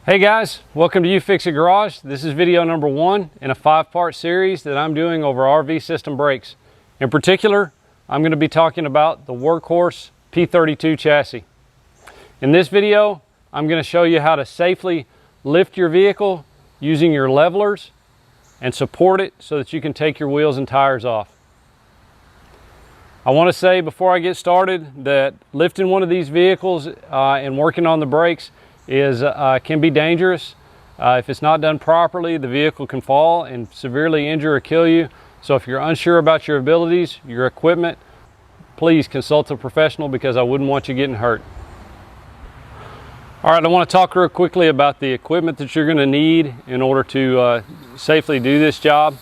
Hey guys, welcome to You Fix It Garage. This is video number 1 in a 5-part series that I'm doing over RV system brakes. In particular, I'm going to be talking about the workhorse P32 chassis. In this video, I'm going to show you how to safely lift your vehicle using your levelers and support it so that you can take your wheels and tires off. I want to say before I get started that lifting one of these vehicles and working on the brakes can be dangerous. If it's not done properly, the vehicle can fall and severely injure or kill you. So if you're unsure about your abilities, your equipment, please consult a professional because I wouldn't want you getting hurt. All right, I want to talk real quickly about the equipment that you're going to need in order to safely do this job.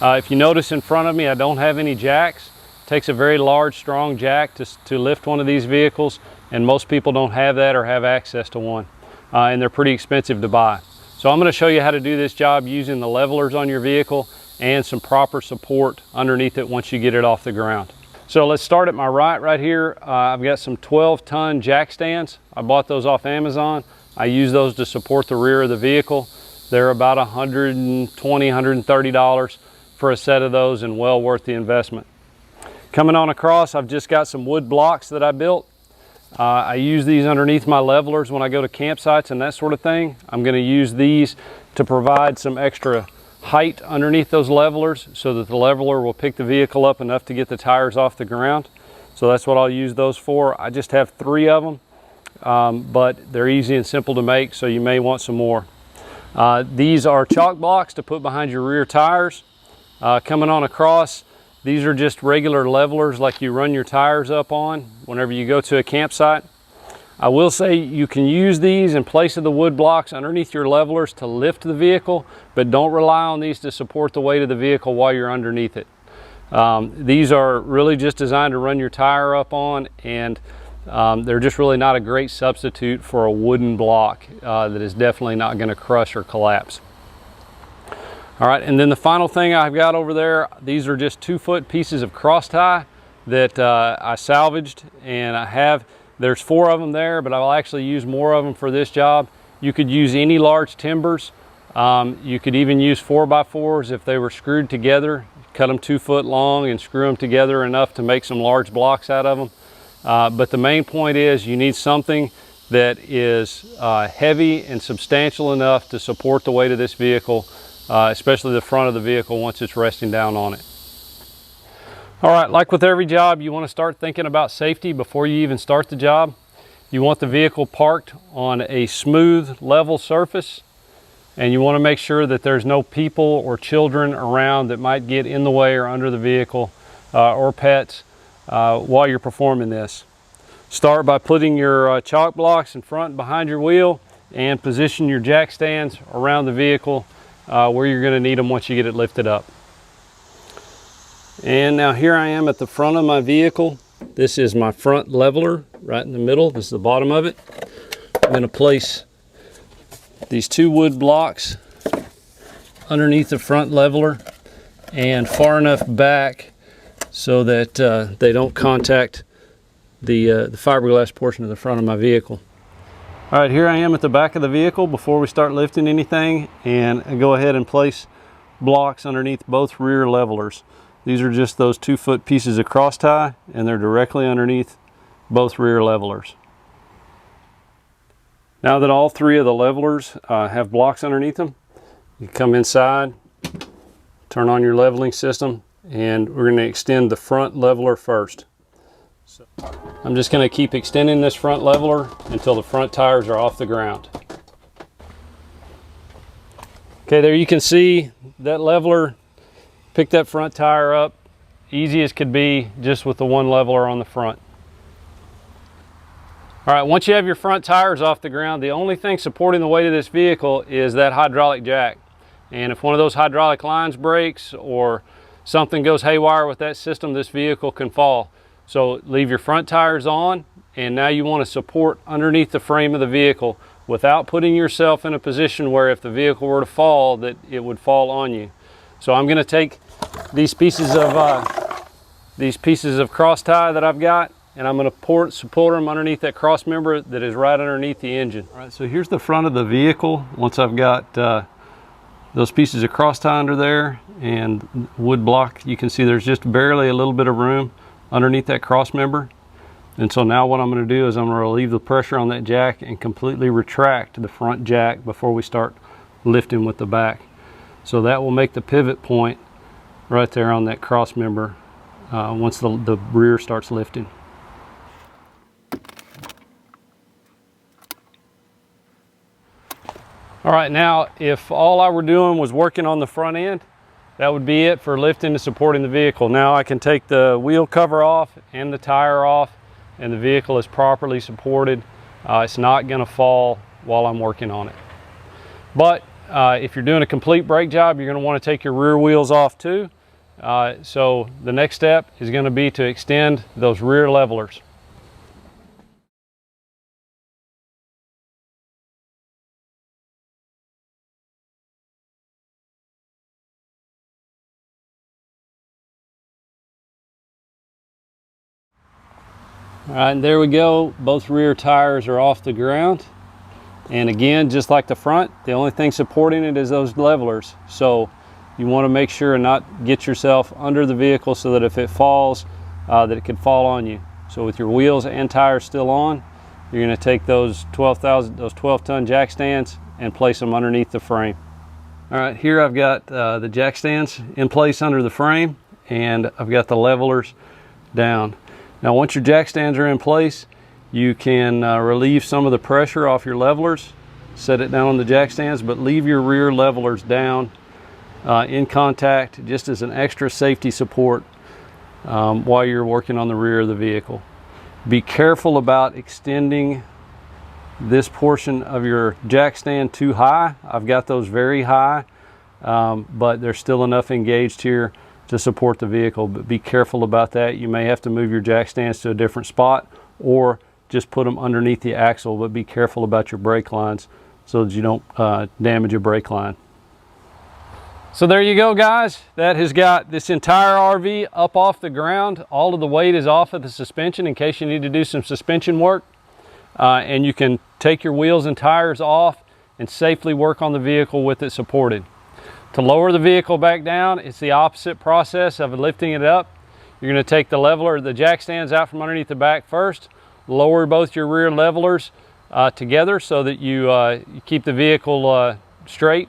If you notice in front of me, I don't have any jacks. It takes a very large, strong jack to lift one of these vehicles, and most people don't have that or have access to one, and they're pretty expensive to buy. So I'm going to show you how to do this job using the levelers on your vehicle and some proper support underneath it once you get it off the ground. So let's start at my right here. I've got some 12-ton jack stands. I bought those off Amazon. I use those to support the rear of the vehicle. They're about $120, $130 for a set of those, and well worth the investment. Coming on across, I've just got some wood blocks that I built. I use these underneath my levelers when I go to campsites and that sort of thing. I'm going to use these to provide some extra height underneath those levelers so that the leveler will pick the vehicle up enough to get the tires off the ground. So that's what I'll use those for. I just have 3 of them, but they're easy and simple to make, so you may want some more. These are chalk blocks to put behind your rear tires. Coming on across, these are just regular levelers like you run your tires up on whenever you go to a campsite. I will say you can use these in place of the wood blocks underneath your levelers to lift the vehicle, but don't rely on these to support the weight of the vehicle while you're underneath it. These are really just designed to run your tire up on, and they're just really not a great substitute for a wooden block that is definitely not going to crush or collapse. All right, and then the final thing I've got over there, these are just 2-foot pieces of cross tie that I salvaged, and there's 4 of them there, but I'll actually use more of them for this job. You could use any large timbers. You could even use 4x4s if they were screwed together. Cut them 2 foot long and screw them together enough to make some large blocks out of them. But the main point is you need something that is heavy and substantial enough to support the weight of this vehicle, especially the front of the vehicle once it's resting down on it. All right, like with every job, you want to start thinking about safety before you even start the job. You want the vehicle parked on a smooth, level surface, and you want to make sure that there's no people or children around that might get in the way or under the vehicle or pets while you're performing this. Start by putting your chalk blocks in front and behind your wheel, and position your jack stands around the vehicle where you're going to need them once you get it lifted up. And now here I am at the front of my vehicle. This is my front leveler right in the middle. This is the bottom of it. I'm going to place these 2 wood blocks underneath the front leveler and far enough back so that they don't contact the fiberglass portion of the front of my vehicle. All right, here I am at the back of the vehicle before we start lifting anything, and I go ahead and place blocks underneath both rear levelers. These are just those 2-foot pieces of cross tie, and they're directly underneath both rear levelers. Now that all 3 of the levelers have blocks underneath them, you come inside, turn on your leveling system, and we're going to extend the front leveler first. So I'm just going to keep extending this front leveler until the front tires are off the ground. Okay, there you can see that leveler pick that front tire up easy as could be just with the 1 leveler on the front. All right, once you have your front tires off the ground, the only thing supporting the weight of this vehicle is that hydraulic jack. And if one of those hydraulic lines breaks or something goes haywire with that system, this vehicle can fall. So leave your front tires on, and now you want to support underneath the frame of the vehicle without putting yourself in a position where if the vehicle were to fall, that it would fall on you. So I'm going to take these pieces of cross tie that I've got, and I'm going to support them underneath that cross member that is right underneath the engine. All right, so here's the front of the vehicle. Once I've got those pieces of cross tie under there and wood block, you can see there's just barely a little bit of room underneath that cross member. And so now what I'm going to do is I'm going to relieve the pressure on that jack and completely retract the front jack before we start lifting with the back. So that will make the pivot point right there on that cross member once the rear starts lifting. All right, now if all I were doing was working on the front end, that would be it for lifting and supporting the vehicle. Now I can take the wheel cover off and the tire off, and the vehicle is properly supported. It's not going to fall while I'm working on it. But if you're doing a complete brake job, you're going to want to take your rear wheels off too. So the next step is going to be to extend those rear levelers. All right, and there we go. Both rear tires are off the ground. And again, just like the front, the only thing supporting it is those levelers. So you want to make sure and not get yourself under the vehicle so that if it falls, that it can fall on you. So with your wheels and tires still on, you're going to take those 12-ton jack stands and place them underneath the frame. All right, here I've got the jack stands in place under the frame, and I've got the levelers down. Now once your jack stands are in place, you can relieve some of the pressure off your levelers, set it down on the jack stands, but leave your rear levelers down in contact just as an extra safety support while you're working on the rear of the vehicle. Be careful about extending this portion of your jack stand too high. I've got those very high, but there's still enough engaged here to support the vehicle, but be careful about that. You may have to move your jack stands to a different spot or just put them underneath the axle, but be careful about your brake lines so that you don't damage your brake line. So there you go, guys. That has got this entire RV up off the ground. All of the weight is off of the suspension in case you need to do some suspension work. And you can take your wheels and tires off and safely work on the vehicle with it supported. To lower the vehicle back down, it's the opposite process of lifting it up. You're going to take the leveler, the jack stands out from underneath the back first, lower both your rear levelers together so that you keep the vehicle straight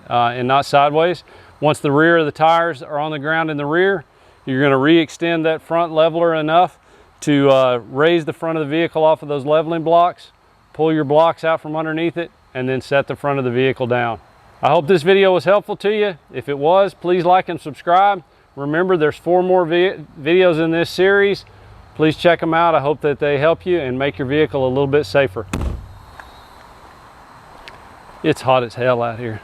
and not sideways. Once the rear of the tires are on the ground in the rear, you're going to re-extend that front leveler enough to raise the front of the vehicle off of those leveling blocks, pull your blocks out from underneath it, and then set the front of the vehicle down. I hope this video was helpful to you. If it was, please like and subscribe. Remember, there's 4 more videos in this series. Please check them out. I hope that they help you and make your vehicle a little bit safer. It's hot as hell out here.